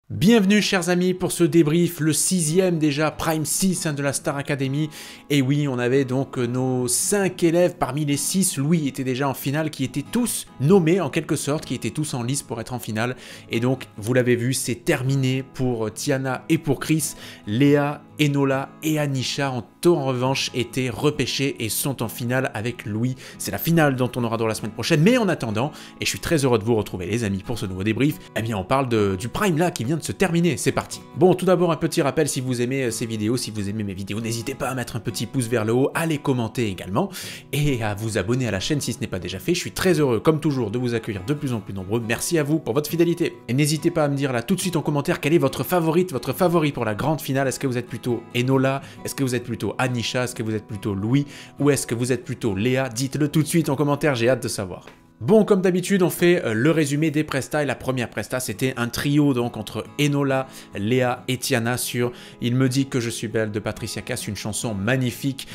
Bienvenue chers amis pour ce débrief, le 6e déjà, Prime 6 de la Star Academy. Et oui, on avait donc nos 5 élèves, parmi les 6, Louis était déjà en finale, qui étaient tous nommés en quelque sorte, qui étaient tous en lice pour être en finale. Et donc, vous l'avez vu, c'est terminé pour Tiana et pour Chris. Léa, Enola et Anisha ont en revanche été repêchés et sont en finale avec Louis. C'est la finale dont on aura droit la semaine prochaine, mais en attendant, et je suis très heureux de vous retrouver les amis pour ce nouveau débrief, eh bien on parle du Prime là qui vient de se terminer, c'est parti. Bon, tout d'abord un petit rappel, si vous aimez ces vidéos, si vous aimez mes vidéos, n'hésitez pas à mettre un petit pouce vers le haut, à les commenter également, et à vous abonner à la chaîne si ce n'est pas déjà fait. Je suis très heureux, comme toujours, de vous accueillir de plus en plus nombreux. Merci à vous pour votre fidélité. Et n'hésitez pas à me dire là tout de suite en commentaire quel est votre favori pour la grande finale. Est-ce que vous êtes plutôt Enola? Est-ce que vous êtes plutôt Anisha? Est-ce que vous êtes plutôt Louis? Ou est-ce que vous êtes plutôt Léa? Dites-le tout de suite en commentaire, j'ai hâte de savoir. Bon, comme d'habitude, on fait le résumé des prestas, et la première presta, c'était un trio donc entre Enola, Léa et Tiana sur « Il me dit que je suis belle » de Patricia Cass, une chanson magnifique,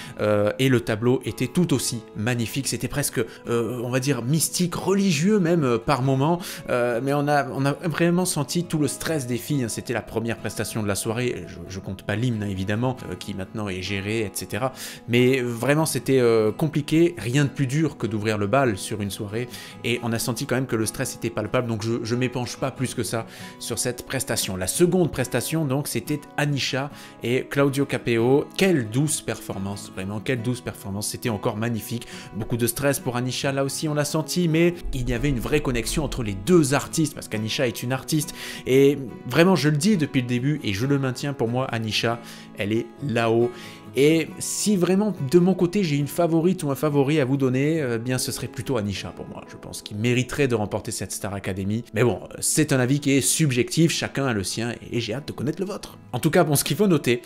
et le tableau était tout aussi magnifique, c'était presque, on va dire, mystique, religieux même par moments, mais on a vraiment senti tout le stress des filles, hein. C'était la première prestation de la soirée, je compte pas l'hymne hein, évidemment, qui maintenant est géré, etc. Mais vraiment c'était compliqué, rien de plus dur que d'ouvrir le bal sur une soirée. Et on a senti quand même que le stress était palpable, donc je m'épanche pas plus que ça sur cette prestation. La seconde prestation, donc, c'était Anisha et Claudio Capeo. Quelle douce performance, vraiment, quelle douce performance, c'était encore magnifique. Beaucoup de stress pour Anisha, là aussi on l'a senti, mais il y avait une vraie connexion entre les deux artistes, parce qu'Anisha est une artiste, et vraiment, je le dis depuis le début, et je le maintiens, pour moi, Anisha, elle est là-haut. Et si vraiment de mon côté j'ai une favorite ou un favori à vous donner, bien ce serait plutôt Anisha pour moi. Je pense qu'il mériterait de remporter cette Star Academy. Mais bon, c'est un avis qui est subjectif, chacun a le sien et j'ai hâte de connaître le vôtre. En tout cas, bon, ce qu'il faut noter,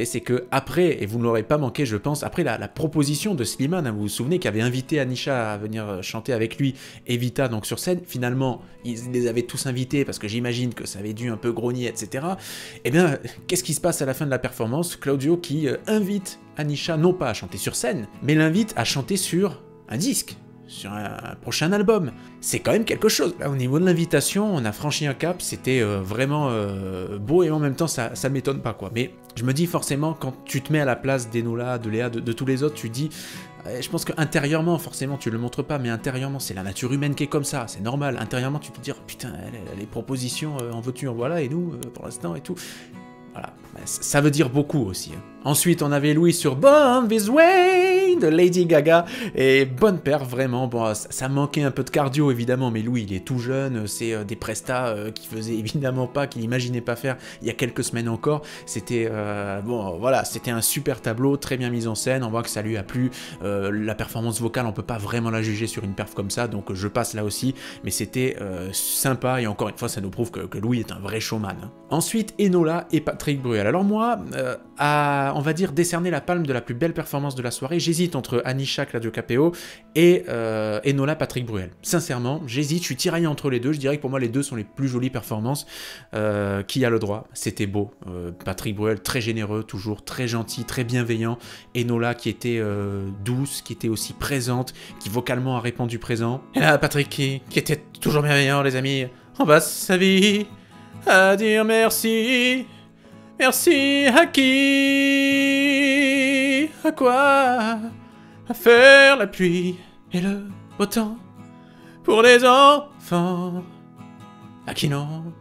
c'est que après, et vous ne l'aurez pas manqué je pense, après la proposition de Slimane, hein, vous vous souvenez qu'il avait invité Anisha à venir chanter avec lui et Vita donc sur scène, finalement ils les avaient tous invités parce que j'imagine que ça avait dû un peu grogner, etc. Et bien, qu'est-ce qui se passe à la fin de la performance? Claudio qui invite Anisha non pas à chanter sur scène, mais l'invite à chanter sur un disque, sur un prochain album. C'est quand même quelque chose. Là, au niveau de l'invitation, on a franchi un cap, c'était vraiment beau et en même temps, ça m'étonne pas, quoi. Mais je me dis forcément, quand tu te mets à la place d'Enola, de Léa, de tous les autres, tu dis... Je pense qu'intérieurement, forcément, tu le montres pas, mais intérieurement, c'est la nature humaine qui est comme ça, c'est normal. Intérieurement, tu peux te dire, putain, les propositions, en veux-tu, en voilà, et nous, pour l'instant, et tout. Voilà, ça veut dire beaucoup aussi. Ensuite, on avait Louis sur Born This Way de Lady Gaga, et bonne perf, vraiment. Bon, ça manquait un peu de cardio, évidemment, mais Louis, il est tout jeune, c'est des prestats qu'il faisait évidemment pas, qu'il n'imaginait pas faire il y a quelques semaines encore. C'était, bon, voilà, c'était un super tableau, très bien mis en scène, on voit que ça lui a plu. La performance vocale, on peut pas vraiment la juger sur une perf comme ça, donc je passe là aussi, mais c'était sympa, et encore une fois, ça nous prouve que Louis est un vrai showman. Hein. Ensuite, Enola et Patrick Bruel. Alors moi, on va dire, décerner la palme de la plus belle performance de la soirée. J'hésite entre Anisha, Claudio Capeo et Enola, Patrick Bruel. Sincèrement, j'hésite, je suis tiraillé entre les deux. Je dirais que pour moi, les deux sont les plus jolies performances. Qui a le droit? C'était beau. Patrick Bruel, très généreux, toujours très gentil, très bienveillant. Enola qui était douce, qui était aussi présente, qui vocalement a répondu présent. Et là, Patrick qui était toujours bienveillant, les amis. On passe sa vie à dire merci. Merci à qui? À quoi? À faire la pluie et le beau temps pour les enfants. À qui non?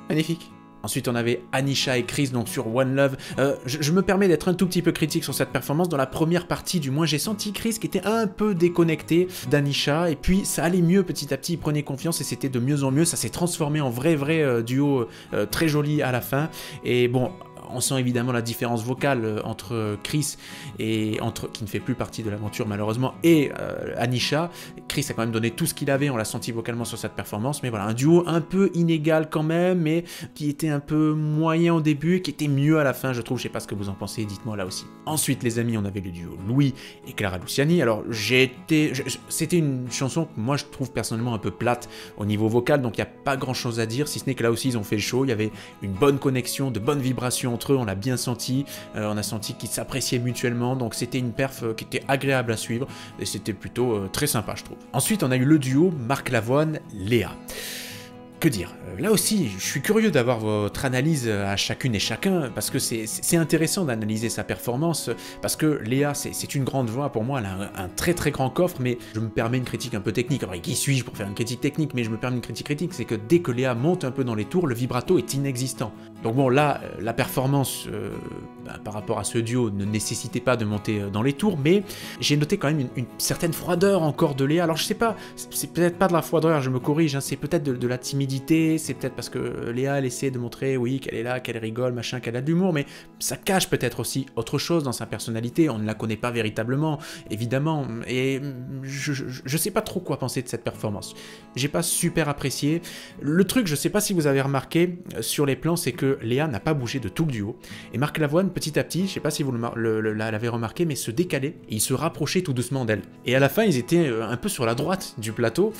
Magnifique. Ensuite, on avait Anisha et Chris donc sur One Love. Je me permets d'être un tout petit peu critique sur cette performance. Dans la première partie, du moins, j'ai senti Chris qui était un peu déconnecté d'Anisha. Et puis, ça allait mieux petit à petit. Il prenait confiance et c'était de mieux en mieux. Ça s'est transformé en vrai duo très joli à la fin. Et bon... On sent évidemment la différence vocale entre Chris, qui ne fait plus partie de l'aventure malheureusement, et Anisha. Chris a quand même donné tout ce qu'il avait, on l'a senti vocalement sur cette performance, mais voilà, un duo un peu inégal quand même, mais qui était un peu moyen au début, qui était mieux à la fin, je trouve. Je sais pas ce que vous en pensez, dites-moi là aussi. Ensuite, les amis, on avait le duo Louis et Clara Luciani. Alors, c'était une chanson que moi je trouve personnellement un peu plate au niveau vocal, donc il n'y a pas grand-chose à dire, si ce n'est que là aussi ils ont fait le show, il y avait une bonne connexion, de bonnes vibrations entre eux, on l'a bien senti, on a senti qu'ils s'appréciaient mutuellement, donc c'était une perf qui était agréable à suivre, et c'était plutôt très sympa je trouve. Ensuite on a eu le duo Marc Lavoine-Léa. Que dire? Là aussi, je suis curieux d'avoir votre analyse à chacune et chacun, parce que c'est intéressant d'analyser sa performance, parce que Léa, c'est une grande voix, pour moi, elle a un très très grand coffre, mais je me permets une critique un peu technique. Alors, qui suis-je pour faire une critique technique? Mais je me permets une critique critique, c'est que dès que Léa monte un peu dans les tours, le vibrato est inexistant. Donc bon, là, la performance par rapport à ce duo ne nécessitait pas de monter dans les tours, mais j'ai noté quand même une certaine froideur encore de Léa. Alors je sais pas, c'est peut-être pas de la froideur, je me corrige, hein, c'est peut-être de la timidité, c'est peut-être parce que Léa, elle essaie de montrer, oui, qu'elle est là, qu'elle rigole, machin, qu'elle a de l'humour, mais ça cache peut-être aussi autre chose dans sa personnalité, on ne la connaît pas véritablement, évidemment, et je sais pas trop quoi penser de cette performance. J'ai pas super apprécié. Le truc, je sais pas si vous avez remarqué sur les plans, c'est que Léa n'a pas bougé de tout le duo, et Marc Lavoine, petit à petit, je sais pas si vous l'avez remarqué, mais se décalait, et il se rapprochait tout doucement d'elle. Et à la fin, ils étaient un peu sur la droite du plateau,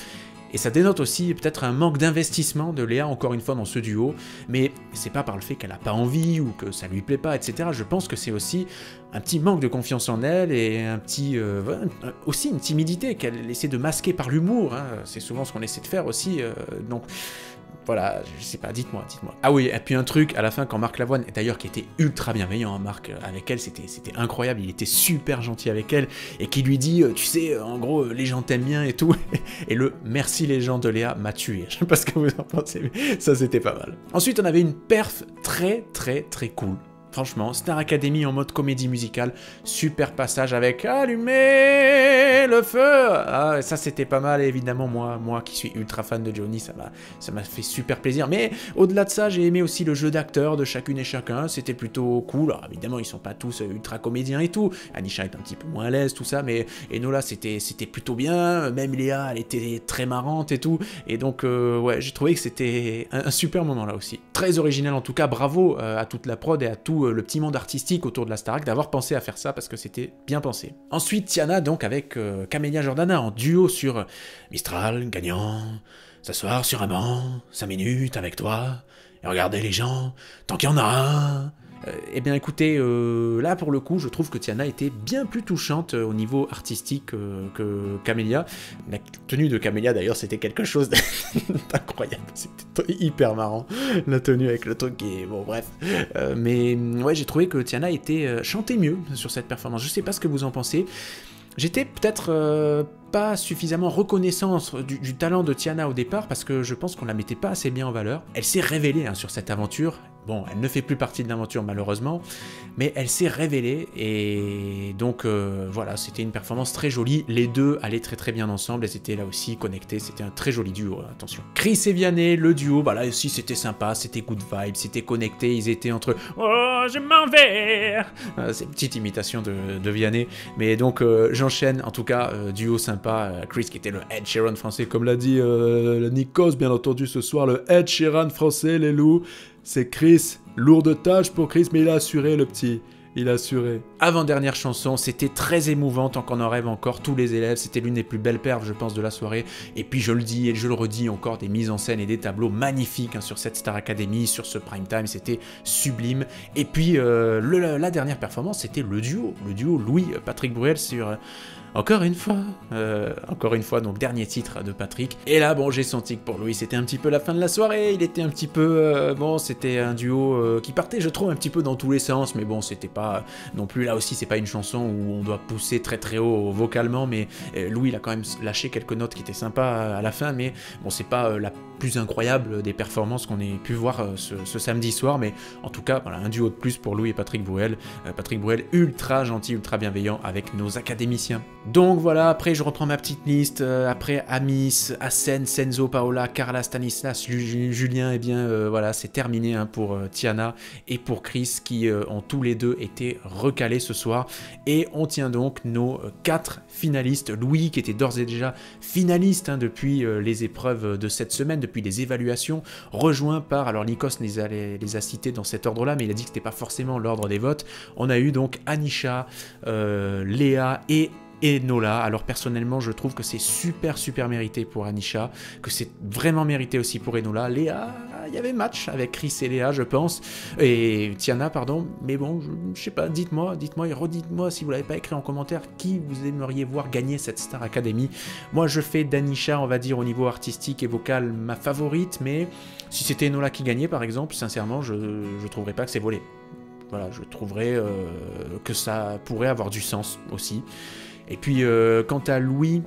et ça dénote aussi peut-être un manque d'investissement de Léa, encore une fois, dans ce duo, mais c'est pas par le fait qu'elle a pas envie, ou que ça lui plaît pas, etc. Je pense que c'est aussi un petit manque de confiance en elle, et un petit... aussi une timidité qu'elle essaie de masquer par l'humour, hein. C'est souvent ce qu'on essaie de faire aussi, donc... Voilà, je sais pas, dites-moi. Ah oui, et puis un truc, à la fin, quand Marc Lavoine, d'ailleurs qui était ultra bienveillant, hein, Marc, avec elle, c'était incroyable, il était super gentil avec elle, et qui lui dit, tu sais, en gros, les gens t'aiment bien et tout, et le « merci les gens » de Léa m'a tué, je sais pas ce que vous en pensez, mais ça c'était pas mal. Ensuite, on avait une perf très cool. Franchement, Star Academy en mode comédie musicale, super passage avec « Allumez le feu !» Ah, ça c'était pas mal, et évidemment moi qui suis ultra fan de Johnny, ça m'a fait super plaisir. Mais au-delà de ça, j'ai aimé aussi le jeu d'acteurs de chacune et chacun, c'était plutôt cool. Alors évidemment, ils sont pas tous ultra comédiens et tout, Anisha est un petit peu moins à l'aise, tout ça, mais Enola c'était plutôt bien, même Léa, elle était très marrante et tout, et donc ouais, j'ai trouvé que c'était un super moment là aussi. Très original en tout cas, bravo à toute la prod et à tout le petit monde artistique autour de la Starac d'avoir pensé à faire ça parce que c'était bien pensé. Ensuite, Tiana donc avec Camélia Jordana en duo sur Mistral, gagnant, s'asseoir sur un banc, 5 minutes avec toi, et regarder les gens, tant qu'il y en a un. Eh bien écoutez, là pour le coup, je trouve que Tiana était bien plus touchante au niveau artistique que Camélia. La tenue de Camélia d'ailleurs, c'était quelque chose d'incroyable, c'était hyper marrant, la tenue avec le truc qui est... bon bref. Mais ouais, j'ai trouvé que Tiana chantait mieux sur cette performance, je sais pas ce que vous en pensez. J'étais peut-être pas suffisamment reconnaissant du talent de Tiana au départ, parce que je pense qu'on la mettait pas assez bien en valeur. Elle s'est révélée hein, sur cette aventure. Bon, elle ne fait plus partie de l'aventure malheureusement, mais elle s'est révélée, et donc voilà, c'était une performance très jolie. Les deux allaient très bien ensemble, elles étaient là aussi connectées, c'était un très joli duo, attention. Chris et Vianney, le duo, bah là aussi c'était sympa, c'était good vibe, c'était connecté, ils étaient entre « Oh, je m'en vais !» C'est une petite imitation de Vianney, mais donc j'enchaîne, en tout cas, duo sympa, Chris qui était le Ed Sheeran français, comme l'a dit Nikos, bien entendu, ce soir, le Ed Sheeran français, les loups. C'est Chris, lourde tâche pour Chris, mais il a assuré le petit, il a assuré. Avant-dernière chanson, c'était très émouvant, tant qu'on en rêve encore, tous les élèves, c'était l'une des plus belles perfs, je pense, de la soirée, et puis je le dis et je le redis encore, des mises en scène et des tableaux magnifiques hein, sur cette Star Academy, sur ce prime time, c'était sublime. Et puis la dernière performance, c'était le duo Louis-Patrick Bruel sur... Encore une fois, donc dernier titre de Patrick. Et là, bon, j'ai senti que pour Louis, c'était un petit peu la fin de la soirée. Il était un petit peu... bon, c'était un duo qui partait, je trouve, un petit peu dans tous les sens. Mais bon, c'était pas non plus... Là aussi, c'est pas une chanson où on doit pousser très haut vocalement. Mais Louis, il a quand même lâché quelques notes qui étaient sympas à la fin. Mais bon, c'est pas la plus incroyable des performances qu'on ait pu voir ce samedi soir. Mais en tout cas, voilà, un duo de plus pour Louis et Patrick Bruel. Patrick Bruel, ultra gentil, ultra bienveillant avec nos académiciens. Donc voilà, après je reprends ma petite liste, après Amis, Asen, Senzo, Paola, Carla, Stanislas, Julien, et bien voilà, c'est terminé hein, pour Tiana et pour Chris qui ont tous les deux été recalés ce soir. Et on tient donc nos 4 finalistes. Louis qui était d'ores et déjà finaliste hein, depuis les épreuves de cette semaine, depuis les évaluations, rejoint par, alors Nikos les a cités dans cet ordre-là, mais il a dit que c'était pas forcément l'ordre des votes. On a eu donc Anisha, Léa et et Nola. Alors personnellement, je trouve que c'est super mérité pour Anisha, que c'est vraiment mérité aussi pour Enola. Léa, il y avait match avec Chris et Léa, je pense, et Tiana, pardon, mais bon, je sais pas, dites-moi et redites-moi si vous l'avez pas écrit en commentaire, qui vous aimeriez voir gagner cette Star Academy. Moi, je fais d'Anisha, on va dire, au niveau artistique et vocal, ma favorite, mais si c'était Enola qui gagnait, par exemple, sincèrement, je trouverais pas que c'est volé. Voilà, je trouverais que ça pourrait avoir du sens aussi. Et puis, quant à Louis,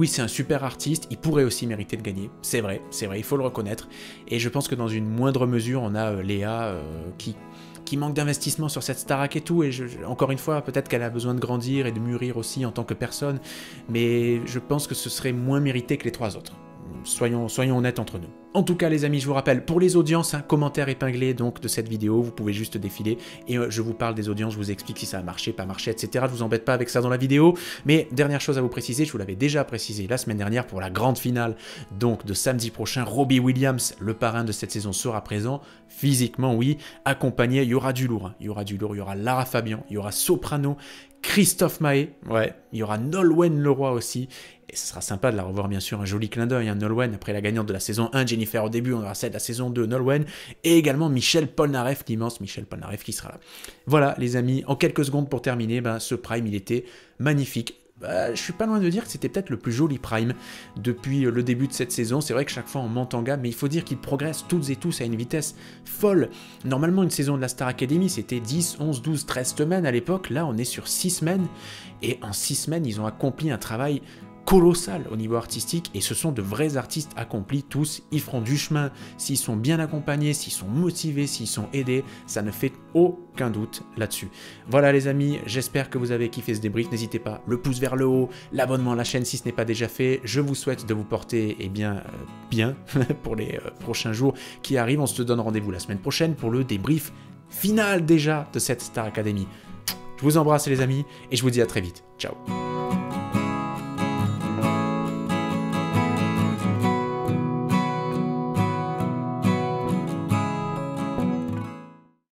c'est un super artiste, il pourrait aussi mériter de gagner, c'est vrai, il faut le reconnaître. Et je pense que dans une moindre mesure, on a Léa qui manque d'investissement sur cette Starac et tout, et encore une fois, peut-être qu'elle a besoin de grandir et de mûrir aussi en tant que personne, mais je pense que ce serait moins mérité que les 3 autres. Soyons honnêtes entre nous. En tout cas les amis, je vous rappelle, pour les audiences, commentaire épinglé donc de cette vidéo, vous pouvez juste défiler et je vous parle des audiences, je vous explique si ça a marché, pas marché, etc. Je vous embête pas avec ça dans la vidéo, mais dernière chose à vous préciser, je vous l'avais déjà précisé la semaine dernière pour la grande finale donc de samedi prochain, Robbie Williams, le parrain de cette saison, sera présent, physiquement oui, accompagné, il y aura du lourd, il y aura Lara Fabian, il y aura Soprano, Christophe Mahé, ouais, il y aura Nolwenn Leroy aussi, et ce sera sympa de la revoir bien sûr, un joli clin d'œil, Nolwenn, après la gagnante de la saison 1, Jennifer au début, on aura celle de la saison 2, Nolwenn, et également Michel Polnareff, l'immense Michel Polnareff qui sera là. Voilà les amis, en quelques secondes pour terminer, ce Prime il était magnifique. Je suis pas loin de dire que c'était peut-être le plus joli Prime depuis le début de cette saison. C'est vrai que chaque fois on monte en gamme, mais il faut dire qu'ils progressent toutes et tous à une vitesse folle. Normalement une saison de la Star Academy c'était 10, 11, 12, 13 semaines à l'époque. Là on est sur 6 semaines et en 6 semaines ils ont accompli un travail colossal au niveau artistique et ce sont de vrais artistes accomplis tous, ils feront du chemin s'ils sont bien accompagnés, s'ils sont motivés, s'ils sont aidés, ça ne fait aucun doute là-dessus. Voilà les amis, j'espère que vous avez kiffé ce débrief, n'hésitez pas, le pouce vers le haut, l'abonnement à la chaîne si ce n'est pas déjà fait, je vous souhaite de vous porter bien pour les prochains jours qui arrivent, on se donne rendez-vous la semaine prochaine pour le débrief final déjà de cette Star Academy. Je vous embrasse les amis et je vous dis à très vite, ciao.